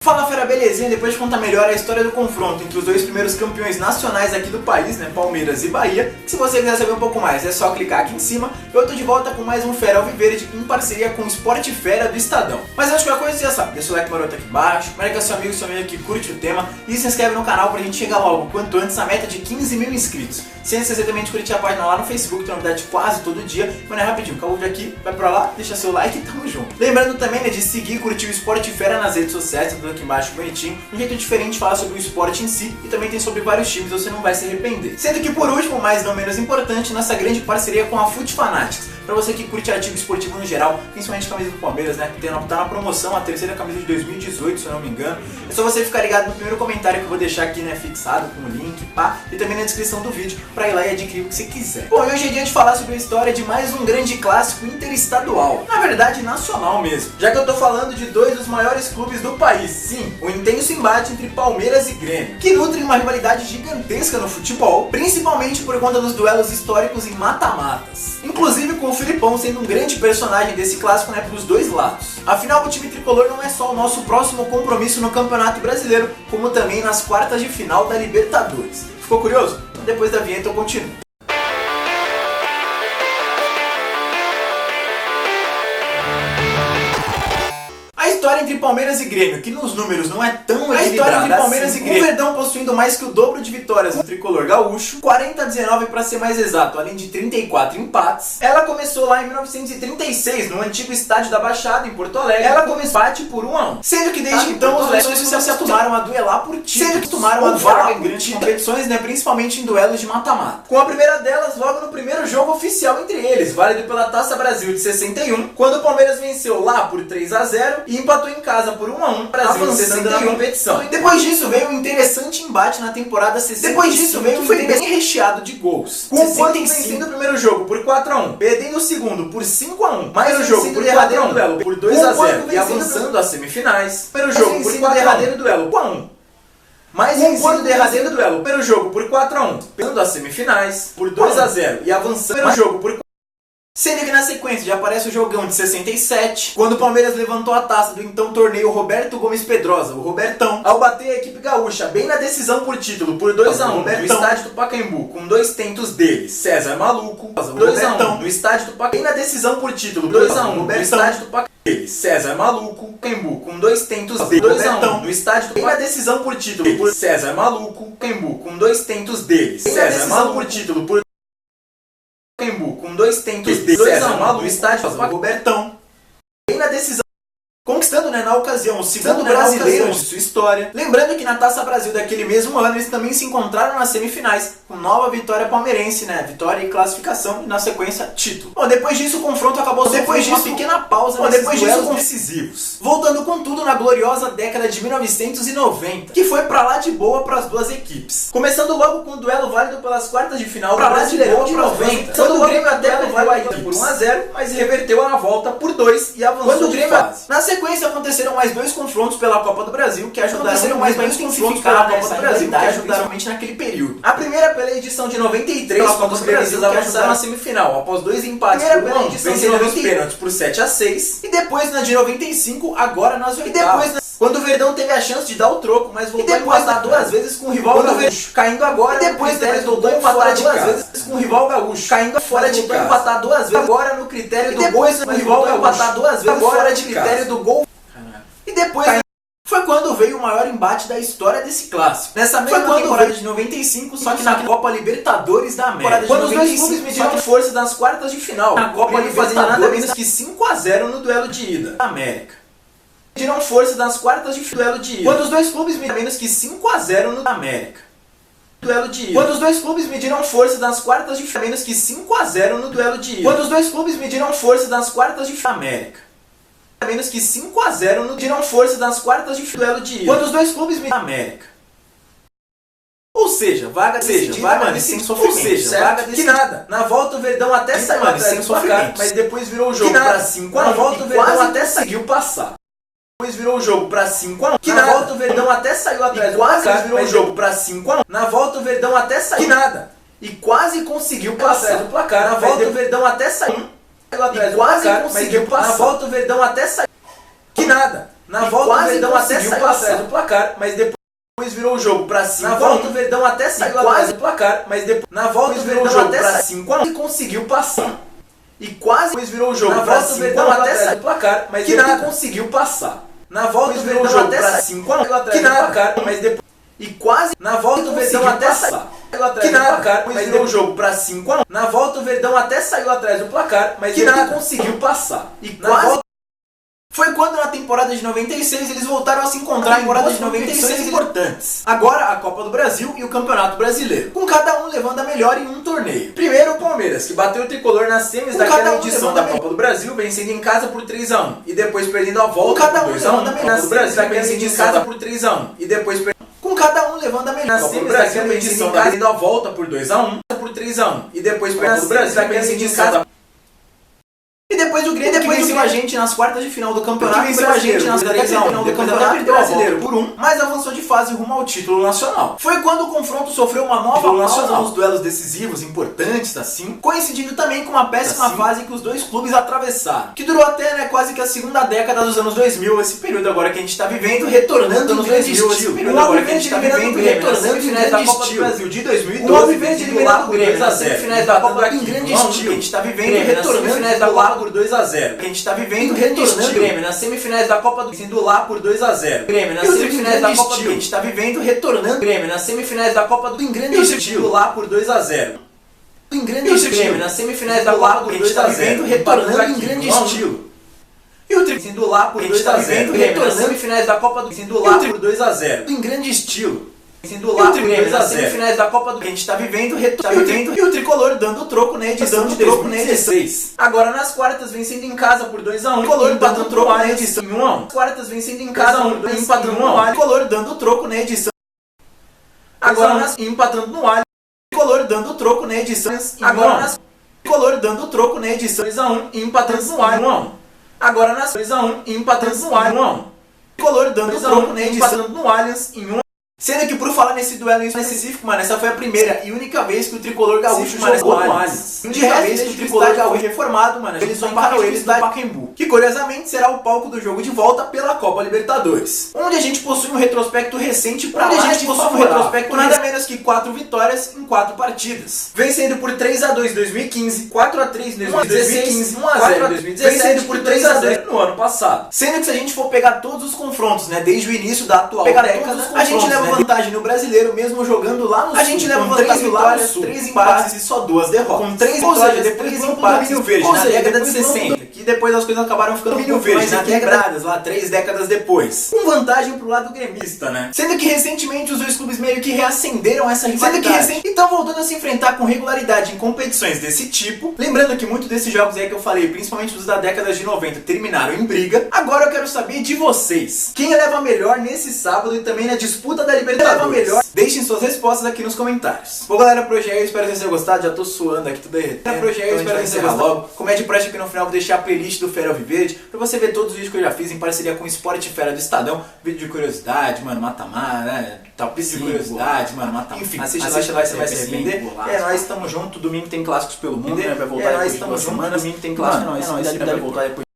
Fala fera, belezinha? Depois de contar melhor a história do confronto entre os dois primeiros campeões nacionais aqui do país, né, Palmeiras e Bahia, se você quiser saber um pouco mais é só clicar aqui em cima. Eu tô de volta com mais um Fera Alviverde em parceria com o Esporte Fera do Estadão. Mas antes de qualquer coisa, você já sabe, deixa o like maroto aqui embaixo, marca seu amigo que curte o tema e se inscreve no canal pra gente chegar logo, quanto antes, a meta de 15 mil inscritos. Sem esquecer também de curtir a página lá no Facebook, tem novidade quase todo dia. Mano, é rapidinho, acabou de aqui, vai pra lá, deixa seu like e tamo junto. Lembrando também, né, de seguir e curtir o Esporte Fera nas redes sociais, tudo aqui embaixo bonitinho. Um jeito diferente de falar sobre o esporte em si e também tem sobre vários times, você não vai se arrepender. Sendo que por último, mas não menos importante, nossa grande parceria com a Fut Fanatics. Pra você que curte artigo esportivo no geral, principalmente a camisa do Palmeiras, né, que tá na promoção, a terceira camisa de 2018, se eu não me engano. É só você ficar ligado no primeiro comentário que eu vou deixar aqui, né, fixado com o link, pá, e também na descrição do vídeo, pra ir lá e adquirir o que você quiser. Bom, e hoje é dia de falar sobre a história de mais um grande clássico interestadual, na verdade nacional mesmo, já que eu tô falando de dois dos maiores clubes do país, sim, o intenso embate entre Palmeiras e Grêmio, que nutrem uma rivalidade gigantesca no futebol, principalmente por conta dos duelos históricos em mata-matas. Inclusive com o Filipão sendo um grande personagem desse clássico, né, pros dois lados. Afinal, o time tricolor não é só o nosso próximo compromisso no Campeonato Brasileiro, como também nas quartas de final da Libertadores. Ficou curioso? Então depois da vinheta eu continuo. A história entre Palmeiras e Grêmio, que nos números não é tão equilibrada. A história entre Palmeiras e Grêmio, o Verdão possuindo mais que o dobro de vitórias no tricolor gaúcho, 40-19 para ser mais exato, além de 34 empates. Ela começou lá em 1936, no antigo estádio da Baixada, em Porto Alegre. Ela começou empate por 1-1. Sendo que desde então os leões se acostumaram a duelar por títulos. Sendo que tomaram a duelar em grandes competições, né, principalmente em duelos de mata-mata. Com a primeira delas logo no primeiro jogo oficial entre eles, válido pela Taça Brasil de 61, quando o Palmeiras venceu lá por 3-0 e empatou em casa por 1-1, avançando na competição. Depois disso veio um interessante embate na temporada 65. Depois disso veio um bem recheado de gols. Com o Porto vencendo o primeiro jogo por 4-1, perdendo o segundo por 5-1, mais o jogo por derradeiro duelo por 2-0 e avançando às semifinais. Primeiro jogo por derradeiro duelo 1-1. Mais vencido derradeiro duelo pelo jogo por 4-1, perdendo as semifinais por 2-0 e avançando pelo jogo por. Sendo que na sequência já aparece o jogão de 67, quando o Palmeiras levantou a taça do então torneio Roberto Gomes Pedrosa, o Robertão, ao bater a equipe gaúcha bem na decisão por título por 2-1 no estádio do Pacaembu, com dois tentos dele, César Maluco, 2-1 no estádio do Pacaembu, bem na decisão por título 2-1 no estádio do Pacaembu, César Maluco, Pacaembu, com dois tentos dele, 2-1 no estádio do Pacaembu, bem na decisão por título por César Maluco, Pacaembu, com dois tentos dele, César Maluco por título por com dois tentos de 2-1 no estádio do Robertão, bem na decisão, conquistando, né, na ocasião o segundo brasileiro de sua história. Lembrando que na Taça Brasil daquele mesmo ano eles também se encontraram nas semifinais, com nova vitória palmeirense, né, vitória e classificação, e na sequência título. Bom, depois disso o confronto acabou depois disso uma pequena pausa nesses duelos decisivos, voltando com tudo na gloriosa década de 1990, que foi pra lá de boa para as duas equipes. Começando logo com o duelo válido pelas quartas de final do Brasileirão de 90, quando o Grêmio até levou a ida por 1-0, mas reverteu a volta por 2 e avançou de fase. Na sequência aconteceram mais dois confrontos pela Copa do Brasil que ajudaram mais dois confrontos pela Copa do Brasil que ajudaram realmente naquele período. A primeira pela edição de 93, quando os gremistas avançaram na semifinal após dois empates por 1-1, vencendo nos pênaltis por 7-6, e depois na de 95, agora nas oitavas. Quando o Verdão teve a chance de dar o troco, mas voltou a empatar duas vezes com o rival gaúcho, caindo agora, e depois voltou a empatar duas vezes com o rival gaúcho, caindo fora de casa, empatar duas vezes agora no critério do gol, com o rival gaúcho, empatar duas vezes fora de critério do gol. E depois foi quando veio o maior embate da história desse clássico. Nessa mesma temporada de 95, só que na Copa Libertadores da América. Quando os dois clubes mediram força nas quartas de final, na Copa ele fazia nada menos que 5-0 no duelo de ida da América. Mediram força nas quartas de duelo de ida. Quando os dois clubes mediram menos que 5-0 no América. Duelo de ida. Quando os dois clubes mediram força nas quartas de final, menos que 5-0 no duelo de ida. Quando os dois clubes mediram força nas quartas de América. Menos que 5-0 no tiram força nas quartas de duelo de ida. Quando os dois clubes me América. Ou seja, vaga decidida, vaga sem sofrimento. Ou seja, vaga decidida. Que nada. Na volta o Verdão até saiu atrás do placar, mas depois virou o jogo para 5-1. Na volta o Verdão até conseguiu passar. Depois virou o jogo para 5-1. Que na volta o Verdão até saiu atrás do placar, virou o jogo para 5-1. Na volta o Verdão até saiu. Que nada. E quase conseguiu passar do placar. Na volta o Verdão até saiu. E quase conseguiu passar. Na volta o Verdão até saiu. Que nada. Na volta o Verdão até saiu atrás do placar, mas depois virou o jogo para 5 a 1. Na volta o Verdão até saiu atrás do placar, mas depois na volta o Verdão até 5 a 1 e conseguiu passar. E quase virou o jogo para 5 a 1. Na volta o Verdão até saiu do placar, mas depois conseguiu passar. Na volta o Verdão até 5 a 1 atrás do placar, mas depois e quase na volta o Verdão até saiu atrás do placar, mas virou o jogo para 5 a 1. Na volta o Verdão até saiu atrás do placar, mas depois conseguiu passar. E quase foi quando na temporada de 96 eles voltaram a se encontrar em temporada de 96 importantes. Agora a Copa do Brasil e o Campeonato Brasileiro, com cada um levando a melhor em um torneio. Primeiro o Palmeiras, que bateu o tricolor nas semis daquela edição da Copa do Brasil, vencendo em casa por 3 a 1 e depois perdendo a volta por 2 a 1. Na Copa do Brasil, vencendo em casa por 3 a 1 e depois com cada um levando a melhor nas semis daquela edição, perdendo a volta por 2 a 1 por 3 a 1 e depois perdendo o Brasil, vencendo em casa. E depois o Grêmio que venceu a gente nas quartas de final do Campeonato Brasileiro, a gente nas 3 a 1 do Campeonato Brasileiro por 1, mas avançou de fase rumo ao título nacional. Foi quando o confronto sofreu uma nova pausa nos duelos decisivos, importantes assim, coincidindo também com uma péssima fase que os dois clubes atravessaram, que durou até quase que a segunda década dos anos 2000, esse período agora que a gente está vivendo, retornando nos grande estilo, esse período agora que a gente está vivendo, retornando em finais da Copa do Brasil de 2012, vencendo lá por 2 a 0, finais da Copa em grande estilo, que a gente está vivendo, retornando em finais da Copa por 2 a 0. Que a gente tá vivendo retornando o Grêmio nas semifinais da Copa do sendo lá por 2 a 0. Grêmio nas semifinais da Copa do a gente tá vivendo retornando o Grêmio nas semifinais da Copa do em grande estilo lá por 2 a 0. Em grande estilo nas semifinais da Copa do a gente tá vivendo retornando em grande estilo. E o tri sendo lá por 2 a 0. Grêmio nas semifinais da Copa do sendo lá por 2 a 0. Em grande estilo. Sendo lá por 2 a 0. Semifinais da Copa do que a gente tá vivendo, e o tricolor dando troco na edição de 2016. Agora nas quartas vencendo em casa por 2 a 1, tricolor empatando troco na edição em 1 a 1. Quartas vencendo em casa por 2 empatando no alho, tricolor dando troco na edição. Agora nas empatando no alho, tricolor dando troco na edição. Agora nas tricolor dando troco na edição 2 a 1 e empatando no alho 1 a 1. Agora nas 2 a 1 e empatando no alho 1 a 1. Tricolor dando troco na edição no Allianz em 1 a 1. Sendo que por falar nesse duelo em específico, mano, essa foi a primeira e única vez que o tricolor gaúcho jogou no Allianz. De resto, que o tricolor gaúcho reformado, mano, eles só encarou eles do Pacaembu, que curiosamente será o palco do jogo de volta pela Copa Libertadores, onde a gente possui um retrospecto recente pra lá, a gente possui um retrospecto nada menos que 4 vitórias em 4 partidas, vencendo por 3 a 2 em 2015, 4 a 3 em 2016, 1 a 0 em 2017, vencendo por 3 a 2 no ano passado. Sendo que se a gente for pegar todos os confrontos, né, desde o início da atual década, a gente leva vantagem no brasileiro, mesmo jogando lá no sul. A gente leva vantagem lá no sul, 3 empates e só 2 derrotas. Com 3 vitórias, depois empates no verde, na década de 60. Que depois as coisas acabaram ficando um verde, mais equilibradas lá 3 décadas depois. Com vantagem pro lado gremista, né? Sendo que recentemente os dois clubes meio que reacenderam essa rivalidade. Então voltando a se enfrentar com regularidade em competições desse tipo, lembrando que muitos desses jogos aí que eu falei, principalmente os da década de 90, terminaram em briga. Agora eu quero saber de vocês. Quem leva melhor nesse sábado e também na disputa da Libertadores? Melhor, deixem suas respostas aqui nos comentários. Bom, galera, pro GE, eu espero que vocês tenham gostado. Já tô suando aqui, tudo derretendo. Pro GE, eu espero que vocês tenham gostado. Logo. Como é de praxe aqui no final, vou deixar a playlist do Fera Alviverde pra você ver todos os vídeos que eu já fiz em parceria com o Esporte Fera do Estadão. Vídeo de curiosidade, mano, mata-mata, né? Tal, vídeo de curiosidade, mano, mata-mata. Enfim, assiste lá, você vai se arrepender. É, nós estamos juntos. Domingo tem clássicos pelo mundo, né? Vai voltar depois de 2 semanas. Domingo tem clássico, é nóis. Vai voltar depois.